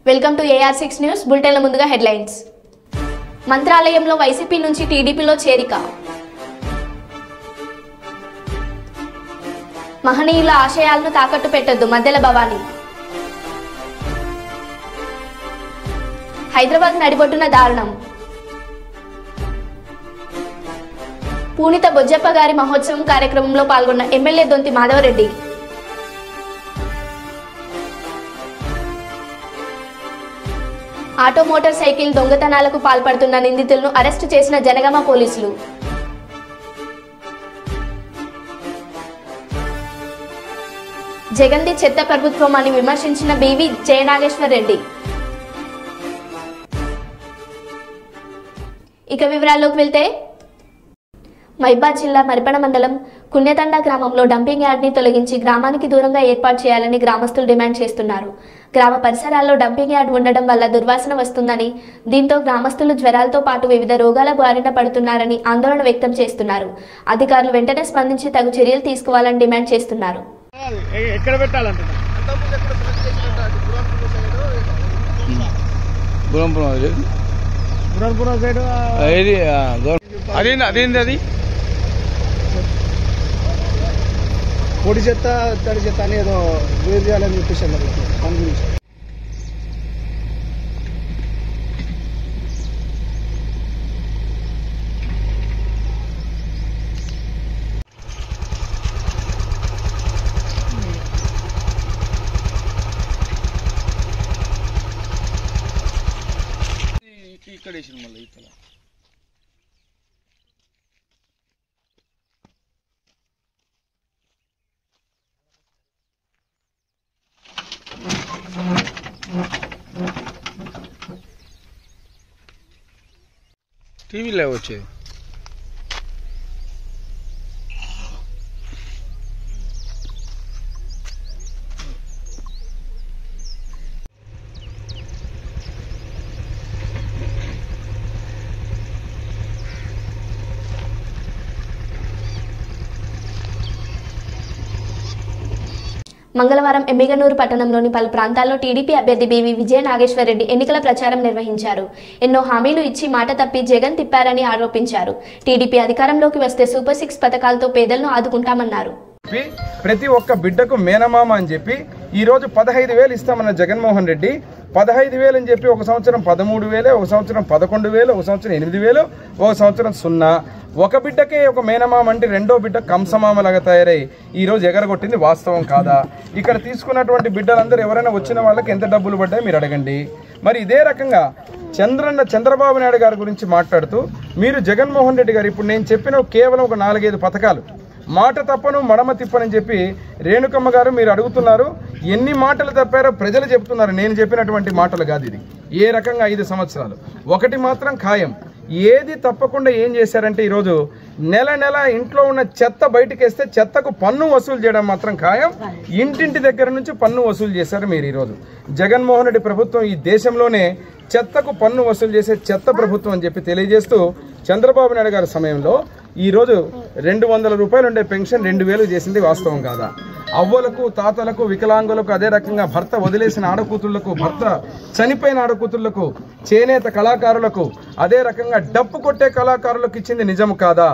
Welcome to AR6 news బులెటిన్ల ముందుగా headlines. మంత్రాలయంలో YCP నుంచి టీడీపీలో చేరిక. మహనీయుల ఆశయాలను తాకట్టు పెట్టొద్దు మద్దెల భవానీ. హైదరాబాద్ నడిబొడ్డున దారుణం. పూనిత బొజ్జప్ప గారి మహోత్సవం కార్యక్రమంలో పాల్గొన్న ఎమ్మెల్యే దొంతి మాధవరెడ్డి. ఆటో మోటార్ సైకిల్ దొంగతనాలకు పాల్పడుతున్న నిందితులను అరెస్టు చేసిన జనగామ పోలీసులు. జగన్ది చెత్త ప్రభుత్వం అని విమర్శించిన బీవీ జయనాగేశ్వర్ రెడ్డి. ఇక వివరాల్లోకి వెళ్తే, మహిబాద్ జిల్లా మరిపడ మండలం కున్యతండ గ్రామంలో డంపింగ్ యార్డ్ని తొలగించి గ్రామానికి దూరంగా ఏర్పాటు చేయాలని గ్రామస్తులు డిమాండ్ చేస్తున్నారు. గ్రామ పరిసరాల్లో డంపింగ్ యార్డ్ ఉండడం వల్ల దుర్వాసన వస్తుందని, దీంతో గ్రామస్తులు జ్వరాలతో పాటు వివిధ రోగాల బారిన పడుతున్నారని ఆందోళన వ్యక్తం చేస్తున్నారు. అధికారులు వెంటనే స్పందించి తగు చర్యలు తీసుకోవాలని డిమాండ్ చేస్తున్నారు. పొడి చెత్త తడి చెత్త అని ఏదో వేరు చేయాలని చెప్పేసి అన్నారు. దాని గురించి ఇక్కడ వేసిన మళ్ళీ ఇక్కడ టీవీలో వచ్చేది. మంగళవారం ఎమ్మిగనూరు పట్టణంలోని పలు ప్రాంతాల్లో టీడీపీ అభ్యర్థి బీవీ విజయనాగేశ్వర్ రెడ్డి ఎన్నికల ప్రచారం నిర్వహించారు. ఎన్నో హామీలు ఇచ్చి మాట తప్పి జగన్ తిప్పారని ఆరోపించారు. టీడీపీ అధికారంలోకి వస్తే సూపర్ 6 పథకాలతో పేదలను ఆదుకుంటామన్నారు. ప్రతి ఒక్క బిడ్డకు మేనమామ అని చెప్పి ఈరోజు 15,000 ఇస్తామన్న జగన్మోహన్ రెడ్డి 15,000 అని చెప్పి ఒక సంవత్సరం 13,000, ఒక సంవత్సరం 11,000, ఒక సంవత్సరం 8,000, ఒక సంవత్సరం 0. ఒక బిడ్డకే ఒక మేనమామ అంటే రెండో బిడ్డ కంసమామలాగా తయారై ఈరోజు ఎగరగొట్టింది వాస్తవం కాదా? ఇక్కడ తీసుకున్నటువంటి బిడ్డలందరూ ఎవరైనా వచ్చిన వాళ్ళకి ఎంత డబ్బులు పడ్డాయి మీరు అడగండి. మరి ఇదే రకంగా చంద్రబాబు నాయుడు గారి గురించి మాట్లాడుతూ మీరు జగన్మోహన్ రెడ్డి గారు ఇప్పుడు నేను చెప్పిన కేవలం ఒక 4-5 పథకాలు మాట తప్పను మడమ తిప్పనని చెప్పి రేణుకమ్మ గారు మీరు అడుగుతున్నారు. ఎన్ని మాటలు తప్పారో ప్రజలు చెప్తున్నారు. నేను చెప్పినటువంటి మాటలు కాదు ఇది. ఏ రకంగా 5 సంవత్సరాలు ఒకటి మాత్రం ఖాయం. ఏది తప్పకుండా ఏం చేశారంటే ఈరోజు నెల నెల ఇంట్లో ఉన్న చెత్త బయటకేస్తే చెత్తకు పన్ను వసూలు చేయడం మాత్రం ఖాయం. ఇంటింటి దగ్గర నుంచి పన్ను వసూలు చేశారు మీరు. ఈరోజు జగన్మోహన్ రెడ్డి ప్రభుత్వం ఈ దేశంలోనే చెత్తకు పన్ను వసూలు చేసే చెత్త ప్రభుత్వం అని చెప్పి తెలియజేస్తూ చంద్రబాబు నాయుడు గారి సమయంలో ఈరోజు 200 రూపాయలు ఉండే పెన్షన్ 2,000 చేసింది వాస్తవం కాదా? అవ్వలకు తాతలకు వికలాంగులకు అదే రకంగా భర్త వదిలేసిన ఆడకూతుళ్లకు, భర్త చనిపోయిన ఆడకూతుళ్లకు, చేనేత కళాకారులకు, అదే రకంగా డప్పు కొట్టే కళాకారులకు ఇచ్చింది నిజం కాదా?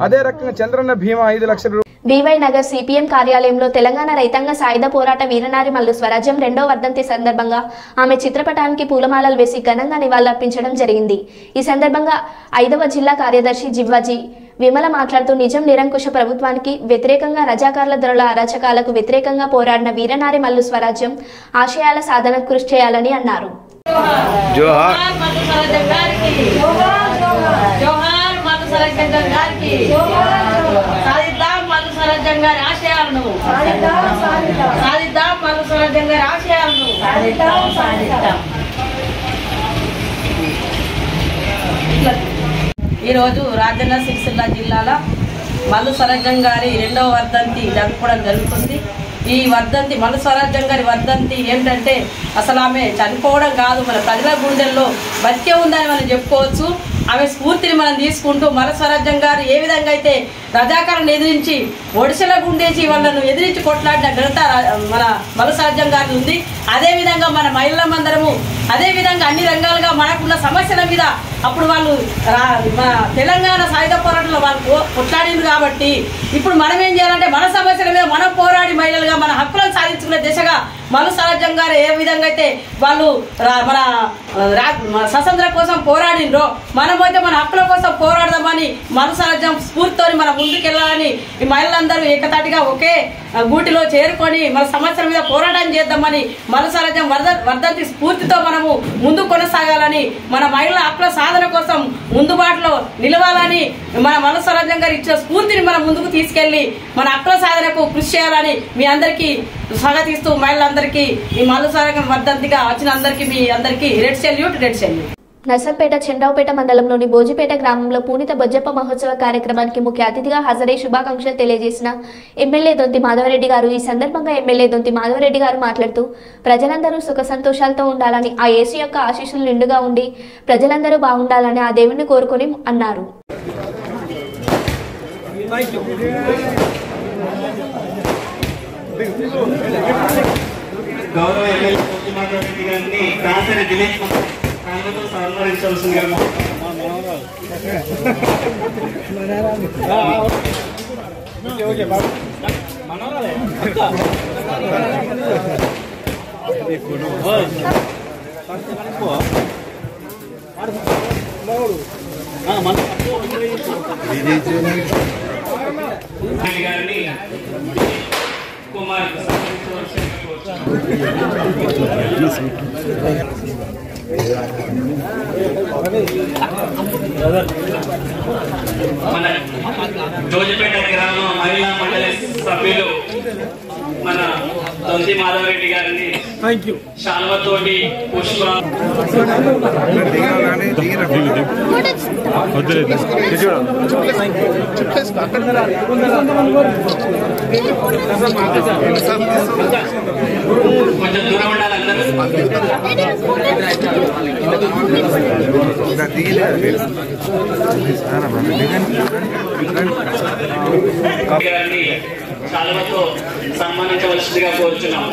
అదే రకంగా చంద్రన్న భీమా 5 లక్షల రూపాయలు. బీవై నగర్ సిపిఎం కార్యాలయంలో తెలంగాణ రైతాంగ సాయుధ పోరాట వీరనారి మల్లు స్వరాజ్యం 2వ వర్ధంతి సందర్భంగా ఆమె చిత్రపటానికి పూలమాలలు వేసి ఘనంగా నివాళులర్పించడం జరిగింది. ఈ సందర్భంగా 5వ జిల్లా కార్యదర్శి జివ్వాజీ విమల మాట్లాడుతూ నిజం నిరంకుశ ప్రభుత్వానికి వ్యతిరేకంగా రజాకార్ల దొరల అరాచకాలకు వ్యతిరేకంగా పోరాడిన వీరనారి మల్లు స్వరాజ్యం ఆశయాల సాధనకు కృషి చేయాలని అన్నారు. ఈరోజు రాజన్న సిరిసిల్ల జిల్లాలో మల్లు స్వరాజ్యం గారి 2వ వర్ధంతి జరుపుకోవడం జరుగుతుంది. ఈ వర్ధంతి మల్లు స్వరాజ్యం గారి వర్ధంతి ఏంటంటే అసలు ఆమె చనిపోవడం కాదు, మన ప్రజల గుండెల్లో బతికే ఉందని మనం చెప్పుకోవచ్చు. ఆమె స్ఫూర్తిని మనం తీసుకుంటూ మల్ల స్వరాజ్యం గారు ఏ విధంగా అయితే రజాకారులను ఎదిరించి ఒడిశల గుండేసి వాళ్ళను ఎదిరించి కొట్లాడిన ఘనత మన మల్ల స్వరాజ్యం గారి ఉంది. అదేవిధంగా మన మహిళలందరము అదేవిధంగా అన్ని రంగాలుగా మనకున్న సమస్యల మీద అప్పుడు వాళ్ళు మన తెలంగాణ సాయుధ పోరాటంలో వాళ్ళు కొట్లాడింది కాబట్టి ఇప్పుడు మనం ఏం చేయాలంటే మన సమస్యల మీద మనం పోరాడి మహిళలుగా మన హక్కులను సాధించుకునే దిశగా మల్ల స్వరాజ్యం గారు ఏ విధంగా అయితే వాళ్ళు మన స్వతంత్ర కోసం పోరాడిండ్రో మనమైతే మన హక్కుల కోసం పోరాడదామని మల్ల స్వరాజ్యం స్ఫూర్తితో మనం ముందుకెళ్ళాలని ఈ మహిళలందరూ ఏకతాటిగా ఒకే గూటిలో చేరుకొని మన సమస్యల మీద పోరాటం చేద్దామని మల్ల స్వరాజ్యం వర్ధంతి స్ఫూర్తితో మనము ముందు కొనసాగాలని మన మహిళల హక్కుల సాధన కోసం ముందుబాటులో నిలవాలని మన మల్ల స్వరాజ్యం గారు ఇచ్చిన స్ఫూర్తిని మనం ముందుకు తీసుకెళ్లి మన హక్కుల సాధనకు కృషి చేయాలని మీ అందరికీ స్వాగతిస్తూ మహిళలందరికీ ఈ మల్ల స్వరాజ్యం వర్ధంతిగా వచ్చిన అందరికీ మీ అందరికీ రెడ్ సెల్యూట్. నర్సంపేట చంద్రావుపేట మండలంలోని భోజిపేట గ్రామంలో పూనిత బొజ్జప్ప మహోత్సవ కార్యక్రమానికి ముఖ్య అతిథిగా హాజరై శుభాకాంక్షలు తెలియజేసిన ఎమ్మెల్యే దొంతి మాధవరెడ్డి గారు. ఈ సందర్భంగా ఎమ్మెల్యే దొంతి మాధవరెడ్డి గారు మాట్లాడుతూ ప్రజలందరూ సుఖ సంతోషాలతో ఉండాలని, ఆ యేసు యొక్క ఆశీస్సులు నిండుగా ఉండి ప్రజలందరూ బాగుండాలని ఆ దేవుణ్ణి కోరుకొని అన్నారు. గౌరవ ఎమ్మెల్యే మాధవరెడ్డి గారిని దాసరి దినేష్ సన్మానించవలసిందిగా గారిని కుమార్ మన జోజిపేట గ్రామం మహిళా మండలి సభ్యులు మన దొంతి మాధవరెడ్డి గారిని శాల్వతోటి పుష్ప కొంచెం దూరం ఉండాలి అందరూ. గారిని శాలువతో సన్మానించవలసిందిగా కోరుచున్నాం.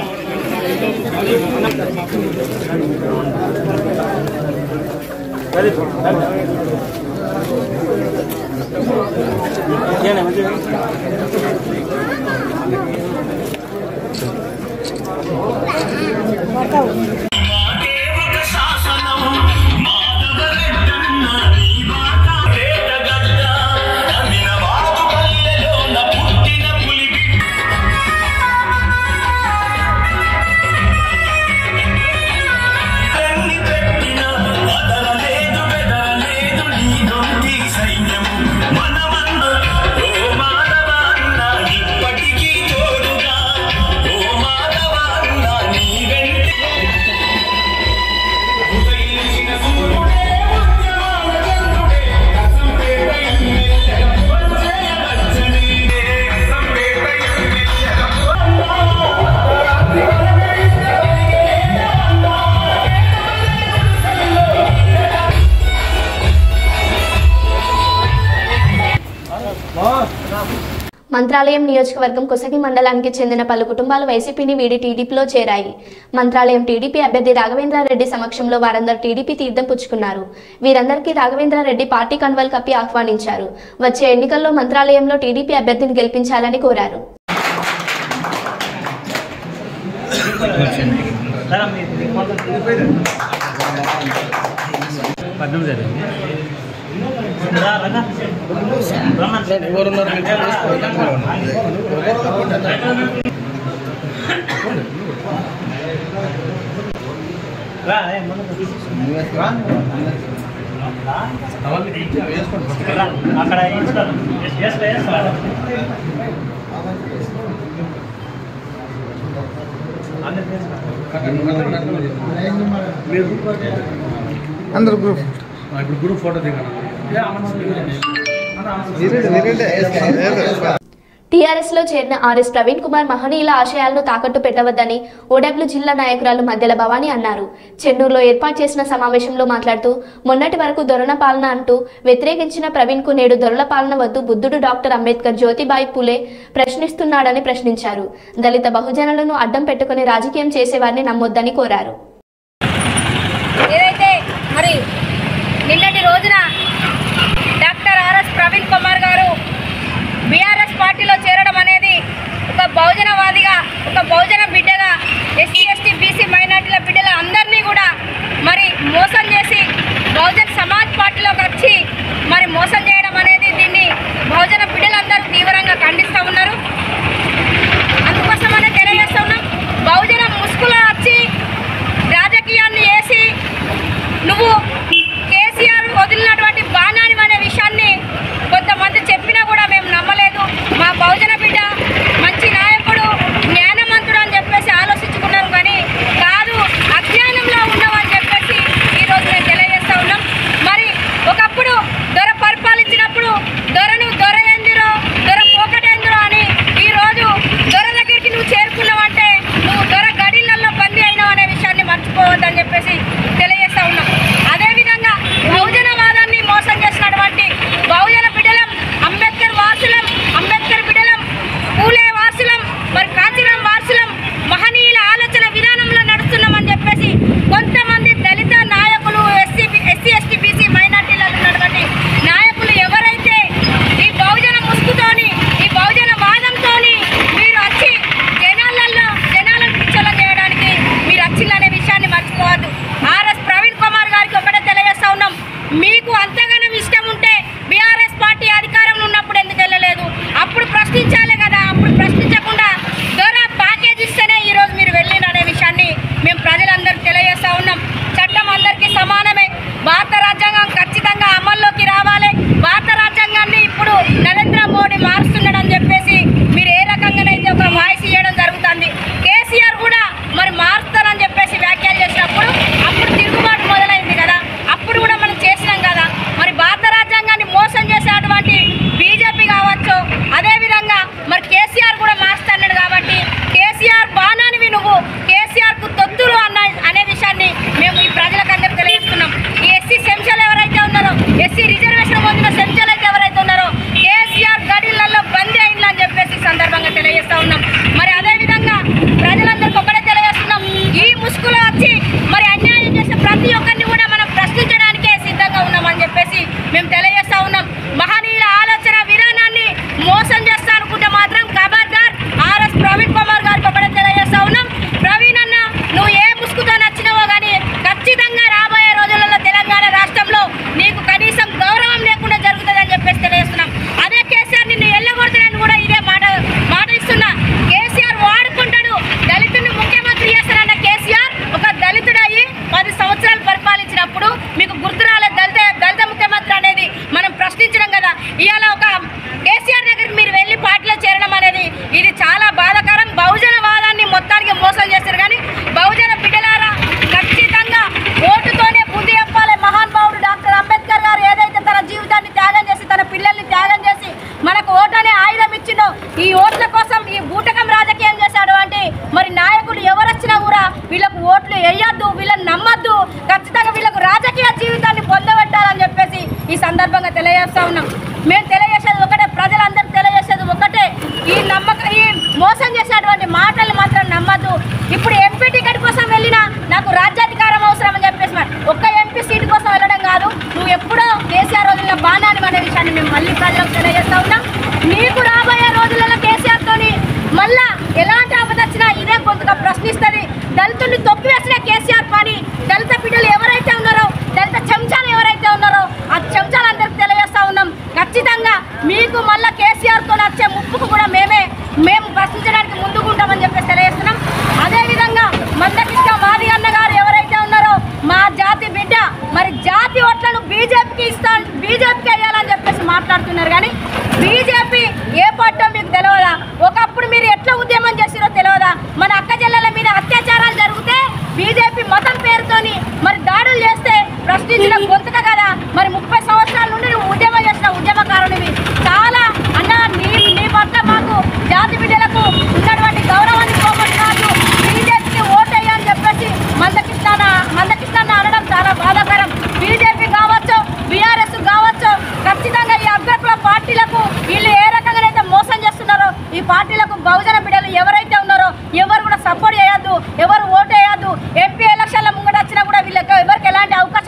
మంత్రాలయం నియోజకవర్గం కొసగి మండలానికి చెందిన పలు కుటుంబాలు వైసీపీని వీడి టీడీపీలో చేరాయి. మంత్రాలయం టీడీపీ అభ్యర్థి రాఘవేంద్రారెడ్డి సమక్షంలో వారందరూ టీడీపీ తీర్థం పుచ్చుకున్నారు. వీరందరికీ రాఘవేంద్రారెడ్డి పార్టీ కండువాలు కప్పి ఆహ్వానించారు. వచ్చే ఎన్నికల్లో మంత్రాలయంలో టీడీపీ అభ్యర్థిని గెలిపించాలని కోరారు. అందరు గ్రూప్ ఇప్పుడు గ్రూప్ ఫోటో దిగాలి. టీఆర్ఎస్లో చేరిన ఆర్ఎస్ ప్రవీణ్ కుమార్ మహనీయుల ఆశయాలను తాకట్టు పెట్టవద్దని ఓడబ్ల్యూ జిల్లా నాయకురాలు మధ్యల భవానీ అన్నారు. చెన్నూరులో ఏర్పాటు చేసిన సమావేశంలో మాట్లాడుతూ మొన్నటి వరకు దొరల పాలన అంటూ వ్యతిరేకించిన ప్రవీణ్కు నేడు దొరల పాలన వద్దు, బుద్ధుడు డాక్టర్ అంబేద్కర్ జ్యోతిబాయి పులే ప్రశ్నిస్తున్నాడని ప్రశ్నించారు. దళిత బహుజనులను అడ్డం పెట్టుకుని రాజకీయం చేసేవారిని నమ్మొద్దని కోరారు. ఏదైతే మరి నిన్నటి రోజున డాక్టర్ ఆర్ఎస్ ప్రవీణ్ కుమార్ గారు బీఆర్ఎస్ పార్టీలో చేరడం అనేది ఒక బహుజనవాదిగా, ఒక బహుజన బిడ్డగా, ఎస్సీ ఎస్టీ బీసీ మైనార్టీల బిడ్డల అందరినీ కూడా మరి మోసం చేసి బహుజన్ సమాజ్ పార్టీలోకి వచ్చి మరి మోసం చేయడం అనేది దీన్ని బహుజన బిడ్డలందరూ తీవ్రంగా ఖండిస్తూ ఉన్నారు. అందుకోసమనే తెలియజేస్తూ ఉన్నాం, బహుజన ముసుగులో వచ్చి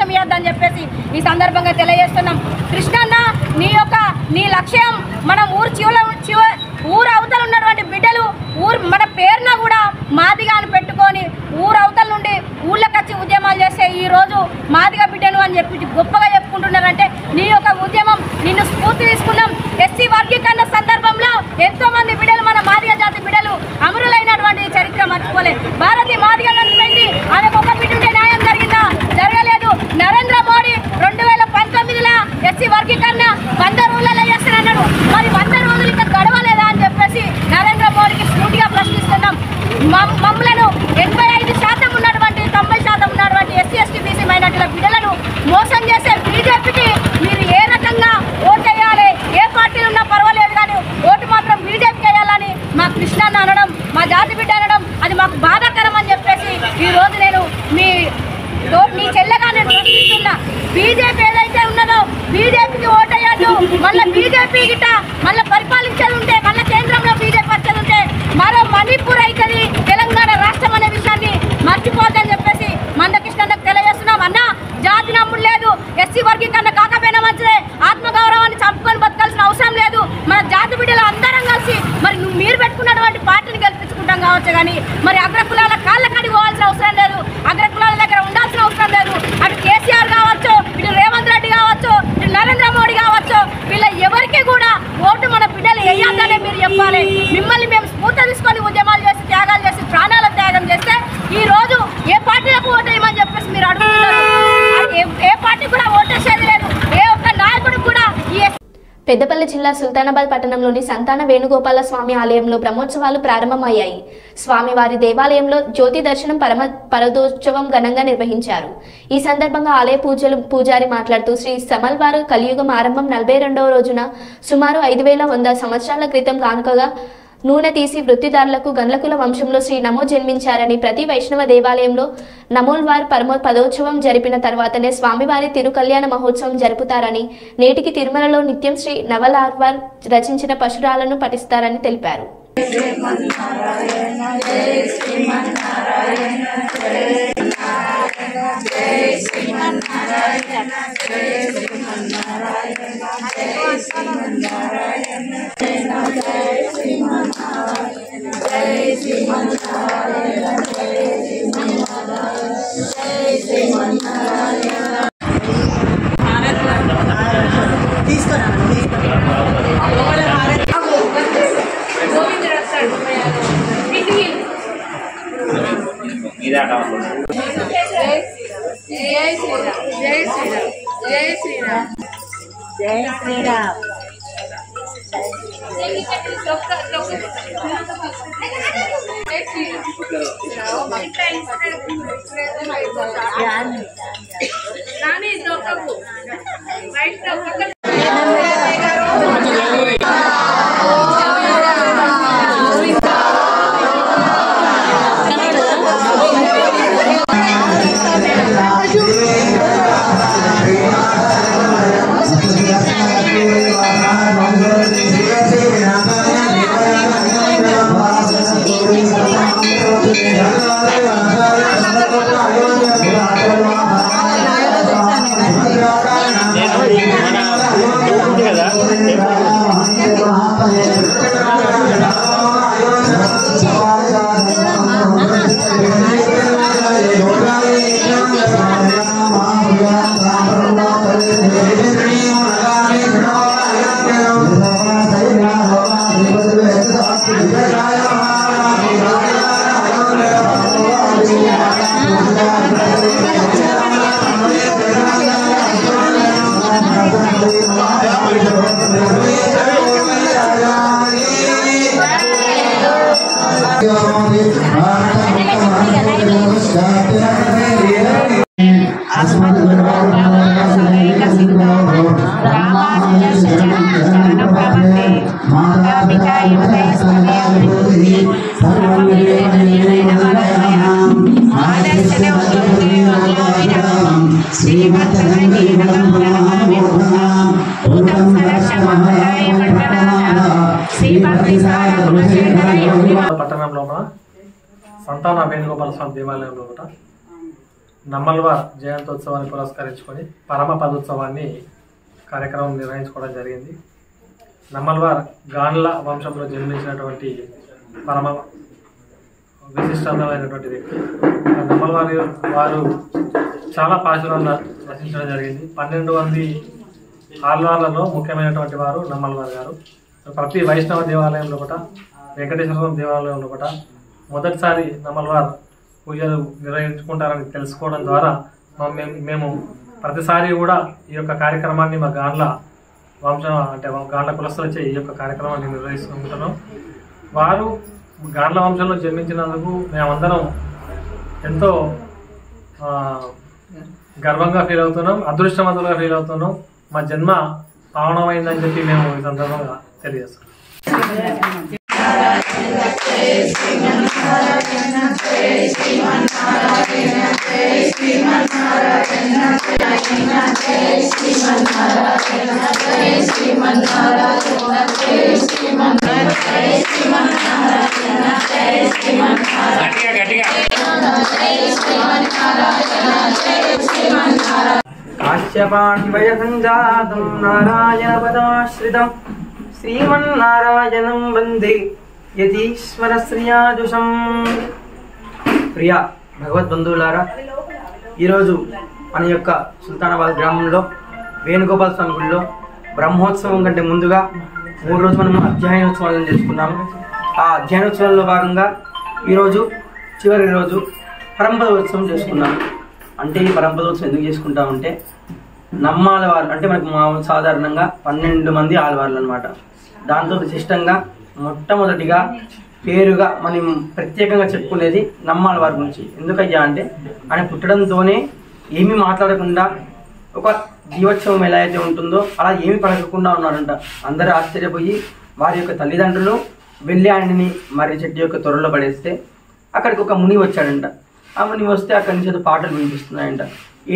అవకాశం ఇవ్వద్దని చెప్పేసి ఈ సందర్భంగా తెలియజేస్తున్నాం. కృష్ణన్న నీ లక్ష్యం మనం ఊరు అవతల ఉన్నటువంటి బిడ్డలు మన పేరున కూడా మాదిగా అని పెట్టుకొని ఊరు అవతల నుండి ఊళ్ళకి వచ్చి ఉద్యమాలు చేస్తే ఈరోజు మాదిగా బిడ్డను అని చెప్పి గొప్పగా చెప్పుకుంటున్నారంటే నీ యొక్క ఉద్యమం నిన్ను స్ఫూర్తి తీసుకున్నాం. ఎస్సీ వర్గీకరణ సందర్భంలో ఎంతో మంది బిడ్డలు మన మాదిగ జాతి బిడ్డలు అమరులైనటువంటి చరిత్ర మర్చిపోలేదు. భారతి మాదిగా నడిపోయింది, ఆమెకు ఒక బిడ్డకే న్యాయం జరిగిందా? జరగలేదు. నరేంద్ర మోడీ 2019లో ఎస్సీ వర్గీకరణ 100 రోజులలో చేస్తానన్నాడు. మరి 100 రోజులు ఇంకా గడవలేదా అని చెప్పేసి నరేంద్ర మోడీకి స్ఫూర్తిగా ప్రశ్నిస్తున్నాం. మమ్మలను 85% ఉన్నటువంటి 90% ఉన్నటువంటి ఎస్సీ ఎస్టీ బీసీ మైనార్టీల బిడ్డలను మోసం చేసే బీజేపీకి మీరు ఏ రకంగా ఓటు వేయాలి? ఏ పార్టీలు ఉన్నా పర్వాలేదు కానీ ఓటు మాత్రం బీజేపీకి వేయాలని మా కృష్ణన్న అనడం, మా జాతి బిడ్డ అనడం అది మాకు బాధాకరం అని చెప్పేసి ఈరోజు నేను మీ చెల్లెగా నేను ప్రశ్నిస్తున్నా. బీజేపీ ఏదైతే ఉన్నదో బీజేపీకి ఓటేయద్దు. మళ్ళీ బీజేపీ గిట్ట మళ్ళీ పరిపాలించేది ఉంటే, మళ్ళీ కేంద్రంలో బీజేపీ వచ్చేది ఉంటే మరో మణిపూర్ అవుతుంది తెలంగాణ రాష్ట్రం అనే విషయాన్ని మర్చిపోద్దని చెప్పేసి మందకృష్ణకు తెలియజేస్తున్నాం. అన్న జాతి నమ్ముడు లేదు, ఎస్సీ వర్గీకరణ కాకపోయినా మంచిదే, ఆత్మగౌరవాన్ని చంపుకొని బతకాల్సిన అవసరం లేదు. మన జాతి బిడ్డలు అందరం కలిసి మరి మీరు పెట్టుకున్నటువంటి పార్టీని గెలిపించుకుంటాం కావచ్చు కానీ మరి అగ్రకులాల కాళ్ళ కాడికి పోవాల్సిన అవసరం లేదు, అగ్రకులాల దగ్గర ఉండాల్సిన అవసరం లేదు. అటు కేసీఆర్ కావచ్చు, ఇటు రేవంత్ రెడ్డి కావచ్చు, ఇటు నరేంద్ర మోడీ కావచ్చు, వీళ్ళ ఎవరికి కూడా ఓటు మన బిడ్డలు వేయాలనే మీరు చెప్పాలి. మిమ్మల్ని మేము స్ఫూర్తి తీసుకొని ఉద్యమాలు చేసి త్యాగాలు చేసి ప్రాణాల త్యాగం చేస్తే ఈ రోజు ఏ పార్టీలకు ఓటు వేయమని చెప్పేసి మీరు అడుగుతున్నారు. ఏ పార్టీ కూడా ఓటేసేది లేదు, ఏ ఒక్క నాయకుడు కూడా ఈ పెద్దపల్లి జిల్లా సుల్తానాబాద్ పట్టణంలోని సంతాన వేణుగోపాల స్వామి ఆలయంలో బ్రహ్మోత్సవాలు ప్రారంభమయ్యాయి. స్వామివారి దేవాలయంలో జ్యోతి దర్శనం పరదోత్సవం ఘనంగా నిర్వహించారు. ఈ సందర్భంగా ఆలయ పూజారి మాట్లాడుతూ శ్రీ సమల్వారు కలియుగం ఆరంభం 42వ రోజున సుమారు 5100 సంవత్సరాల క్రితం కానుకగా నూనె తీసి వృత్తిదారులకు గండ్లకుల వంశంలో శ్రీ నమో జన్మించారని, ప్రతి వైష్ణవ దేవాలయంలో నమోల్వార్ పదోత్సవం జరిపిన తర్వాతనే స్వామివారి తిరుకల్యాణ మహోత్సవం జరుపుతారని, నేటికి తిరుమలలో నిత్యం శ్రీ నవలార్వార్ రచించిన పశురాలను పఠిస్తారని తెలిపారు. పట్టణంలో సంతాన వేణుగోపాల స్వామి దేవాలయంలో నమ్మల్వార్ జయంతోత్సవాన్ని పురస్కరించుకొని పరమ పదోత్సవాన్ని కార్యక్రమం నిర్వహించుకోవడం జరిగింది. నమ్మల్వార్ గాన్ల వంశంలో జన్మించినటువంటి పరమ విశిష్టమైనటువంటి వ్యక్తి. నమ్మల్వారి వారు చాలా పాశురంగా రచించడం జరిగింది. 12 మంది ఆళ్వార్లలో ముఖ్యమైనటువంటి వారు నమ్మల్వార్ గారు. ప్రతి వైష్ణవ దేవాలయంలో ఒకట, వెంకటేశ్వర దేవాలయంలో ఒకట మొదటిసారి నమ్మల్వార్ పూజలు నిర్వహించుకుంటారని తెలుసుకోవడం ద్వారా మేము ప్రతిసారి కూడా ఈ యొక్క కార్యక్రమాన్ని మా గాన్ల వంశం అంటే గాన్ల కులస్తులచే ఈ యొక్క కార్యక్రమాన్ని నిర్వహిస్తుంటున్నాం. వారు గాన్ల వంశంలో జన్మించినందుకు మేమందరం ఎంతో గర్వంగా ఫీల్ అవుతున్నాం, అదృష్టవంతులుగా ఫీల్ అవుతున్నాం. మా జన్మ పావనమైందని చెప్పి మేము ఈ సందర్భంగా తెలియజేస్తాం. కాశ్యపాణివయసంజాతం నారాయణపదాశ్రితం శ్రీమన్నారాయణం వందే యతీశ్వర శ్రియాజుషం. ప్రియ భగవద్బంధువులారా, ఈరోజు మన యొక్క సుల్తానాబాద్ గ్రామంలో వేణుగోపాల స్వామి గుడిలో బ్రహ్మోత్సవం కంటే ముందుగా 3 రోజులు మనం అధ్యయనోత్సవాలను చేసుకున్నాము. ఆ అధ్యయనోత్సవంలో భాగంగా ఈరోజు చివరి రోజు పరంపదోత్సవం చేసుకున్నాము. అంటే ఈ పరంపదోత్సవం ఎందుకు చేసుకుంటామంటే నమ్మాలవారు అంటే మనకు సాధారణంగా 12 మంది ఆలవార్లు అనమాట. దాంతో విశిష్టంగా మొట్టమొదటిగా పేరుగా మనం ప్రత్యేకంగా చెప్పుకునేది నమ్మాలవారి గురించి. ఎందుకయ్యా అంటే ఆయన పుట్టడంతోనే ఏమీ మాట్లాడకుండా ఒక జీవోత్సవం ఎలా అయితే ఉంటుందో అలా ఏమీ పలకకుండా ఉన్నాడంట. అందరూ ఆశ్చర్యపోయి వారి యొక్క తల్లిదండ్రులు వెళ్ళి ఆయనని మర్రి చెట్టు యొక్క త్వరలో పడేస్తే అక్కడికి ఒక ముని వచ్చాడంట. ఆ ముని వస్తే అక్కడి నుంచి ఏదో పాటలు వినిపిస్తున్నాయంట.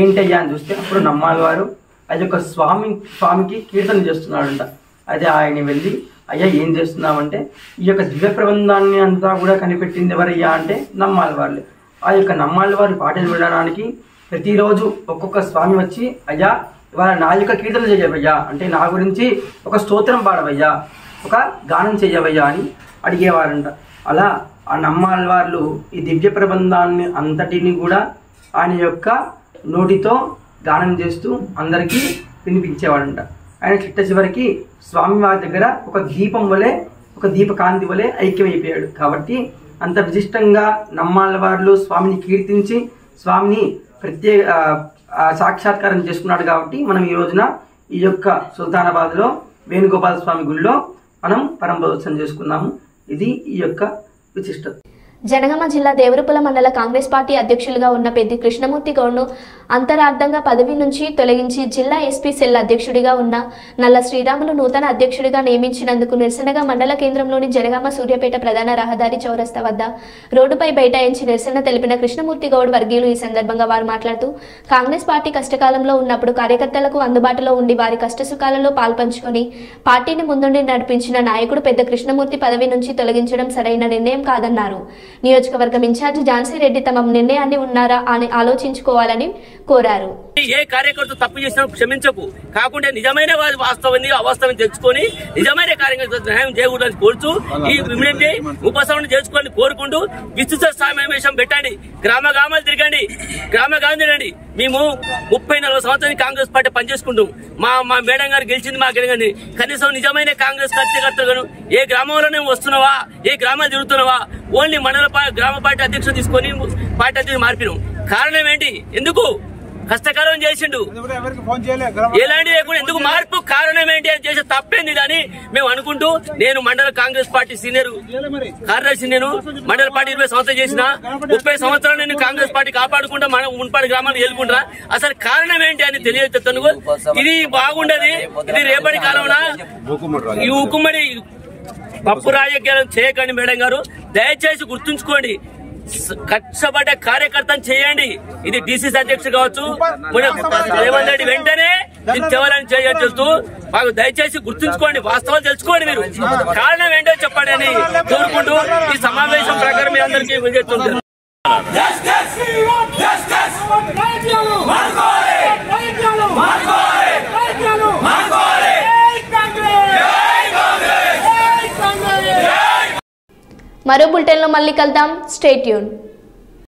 ఏంటయ్యా అని చూస్తే అప్పుడు నమ్మాలవారు అది యొక్క స్వామికి కీర్తన చేస్తున్నాడంట. అయితే ఆయన వెళ్ళి అయ్యా ఏం చేస్తున్నామంటే ఈ యొక్క దివ్య ప్రబంధాన్ని అంతా కూడా కనిపెట్టింది ఎవరయ్యా అంటే నమ్మాలవార్లు. ఆ యొక్క నమ్మాలవారి పాటలు వినడానికి ప్రతిరోజు ఒక్కొక్క స్వామి వచ్చి అయ్యా ఇవాళ నా యొక్క కీర్తన చేయవయ్యా అంటే నా గురించి ఒక స్తోత్రం పాడవయ్యా, ఒక గానం చెయ్యవయ్యా అని అడిగేవారంట. అలా ఆ నమ్మాలవార్లు ఈ దివ్య ప్రబంధాన్ని అంతటిని కూడా ఆయన యొక్క నోటితో గానం చేస్తూ అందరికీ వినిపించేవాడంట. ఆయన చిట్ట చివరికి స్వామివారి దగ్గర ఒక దీపం వలె, ఒక దీపకాంతి వలె ఐక్యమైపోయాడు. కాబట్టి అంత విశిష్టంగా నమ్మాలవార్లు స్వామిని కీర్తించి స్వామిని ప్రత్యేక సాక్షాత్కారం చేసుకున్నాడు. కాబట్టి మనం ఈ రోజున ఈ యొక్క సుల్తానాబాద్లో వేణుగోపాల స్వామి గుడిలో మనం పరంపదోత్సవం చేసుకున్నాము. ఇది ఈ యొక్క విశిష్టత. జనగామ జిల్లా దేవరపుల మండల కాంగ్రెస్ పార్టీ అధ్యక్షులుగా ఉన్న పెద్ది కృష్ణమూర్తి గౌడ్ను అంతరార్థంగా పదవి నుంచి తొలగించి జిల్లా ఎస్పీ సెల్ అధ్యక్షుడిగా ఉన్న నల్ల శ్రీరాములు నూతన అధ్యక్షుడిగా నియమించినందుకు నిరసనగా మండల కేంద్రంలోని జనగామ సూర్యాపేట ప్రధాన రహదారి చౌరస్తా వద్ద రోడ్డుపై బైఠాయించి నిరసన తెలిపిన కృష్ణమూర్తి గౌడ్ వర్గీయులు ఈ సందర్భంగా వారు మాట్లాడుతూ కాంగ్రెస్ పార్టీ కష్టకాలంలో ఉన్నప్పుడు కార్యకర్తలకు అందుబాటులో ఉండి వారి కష్టసుఖాలలో పాల్పంచుకొని పార్టీని ముందుండి నడిపించిన నాయకుడు పెద్ద కృష్ణమూర్తి పదవి నుంచి తొలగించడం సరైన నిర్ణయం కాదన్నారు. నియోజకవర్గం ఇన్ఛార్జి ఝాన్సీ రెడ్డి తమ నిర్ణయాన్ని ఉన్నారా అని ఆలోచించుకోవాలని కోరారు. ఏ కార్యకర్త తప్పు చేసినా క్షమించకు, కాకుండా నిజమైన వాస్తవాన్ని అవాస్తవం తెలుసుకొని నిజమైన కార్యకర్త న్యాయం చేయకూడదని కోరుతూ ఈ ఉపశమనం చేసుకోవాలని కోరుకుంటూ విస్తృత సమావేశం పెట్టండి, గ్రామాలు తిరగండి, తిరగండి. మేము 34 సంవత్సరాలు కాంగ్రెస్ పార్టీ పనిచేసుకుంటాం. మా మేడం గారు గెలిచింది మా గెలగండి. కనీసం నిజమైన కాంగ్రెస్ కార్యకర్తలు ఏ గ్రామంలోనే వస్తున్నావా, ఏ గ్రామాలు తిరుగుతున్నావా, ఓన్లీ మండల గ్రామ పార్టీ అధ్యక్షుడు తీసుకొని పార్టీ అధ్యక్షుడు మార్పినాం. కారణం ఏంటి? ఎందుకు కష్టకాలం చేసిండు, ఎలాంటి లేకుండా ఎందుకు మార్పు కారణం ఏంటి అని చేసే తప్పేంది అని మేము అనుకుంటూ, నేను మండల కాంగ్రెస్ పార్టీ సీనియర్ కార్యదర్శి, నేను మండల పార్టీ 20 సంవత్సరాలు చేసిన, 30 సంవత్సరాలు నేను కాంగ్రెస్ పార్టీ కాపాడుకుంటా మన మున్పాడు గ్రామాన్ని వెళ్ళుకుంటా. అసలు కారణం ఏంటి అని తెలియజేస్తాను. ఇది బాగుండదు. ఇది రేపటి కాలంలో ఈ ఉక్కుమ్మడి పప్పు రాజకీయాలు చేయకండి మేడం గారు, దయచేసి గుర్తుంచుకోండి. కష్టపడ్డ కార్యకర్తను చేయండి. ఇది డిసిసి అధ్యక్షుడు కావచ్చు, రేవంత్ రెడ్డి వెంటనే తేవాలని చేస్తూ మాకు దయచేసి గుర్తుంచుకోండి, వాస్తవాలు తెలుసుకోండి, మీరు కారణం ఏంటో చెప్పండి అని కోరుకుంటూ ఈ సమావేశం ప్రకారం మీ అందరికీ విజ్ఞప్తి మరో బులెటిన్లో మళ్ళీ కలుద్దాం. Stay tune.